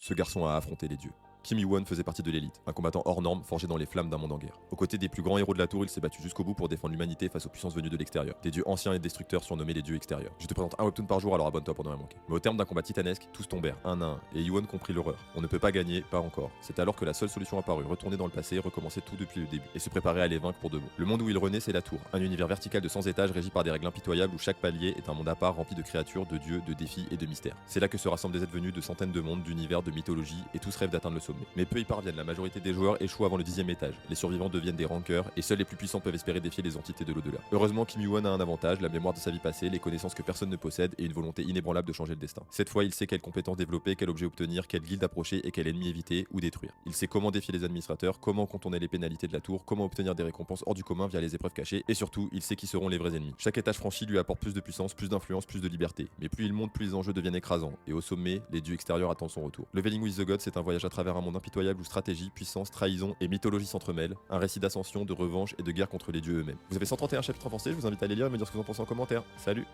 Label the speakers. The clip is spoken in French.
Speaker 1: ce garçon a affronté les dieux. Kim Yi-won faisait partie de l'élite, un combattant hors norme forgé dans les flammes d'un monde en guerre. Aux côtés des plus grands héros de la tour, il s'est battu jusqu'au bout pour défendre l'humanité face aux puissances venues de l'extérieur. Des dieux anciens et destructeurs surnommés les dieux extérieurs. Je te présente un webtoon par jour, alors abonne-toi pour ne rien manquer. Mais au terme d'un combat titanesque, tous tombèrent, un à un, et Yi-won comprit l'horreur. On ne peut pas gagner, pas encore. C'est alors que la seule solution apparut, retourner dans le passé, recommencer tout depuis le début, et se préparer à les vaincre pour de bon. Le monde où il renaît, c'est la tour, un univers vertical de 100 étages régi par des règles impitoyables où chaque palier est un monde à part rempli de créatures, de dieux, de défis et de mystères. C'est là que se rassemblent des êtres venus de centaines de mondes, d'univers, de mythologies, et tous rêvent d'atteindre le sommet. Mais peu y parviennent, la majorité des joueurs échouent avant le 10e étage. Les survivants deviennent des rankeurs, et seuls les plus puissants peuvent espérer défier les entités de l'au-delà. Heureusement, Kim Yi-won a un avantage, la mémoire de sa vie passée, les connaissances que personne ne possède, et une volonté inébranlable de changer le destin. Cette fois, il sait quelles compétences développer, quel objet obtenir, quelle guilde approcher et quel ennemi éviter ou détruire. Il sait comment défier les administrateurs, comment contourner les pénalités de la tour, comment obtenir des récompenses hors du commun via les épreuves cachées, et surtout, il sait qui seront les vrais ennemis. Chaque étage franchi lui apporte plus de puissance, plus d'influence, plus de liberté. Mais plus il monte, plus les enjeux deviennent écrasants, et au sommet, les dieux extérieurs attendent son retour. Leveling with the Gods, c'est un voyage à travers un monde impitoyable où stratégie, puissance, trahison et mythologie s'entremêlent, un récit d'ascension, de revanche et de guerre contre les dieux eux-mêmes. Vous avez 131 chapitres avancés, je vous invite à les lire et me dire ce que vous en pensez en commentaire. Salut!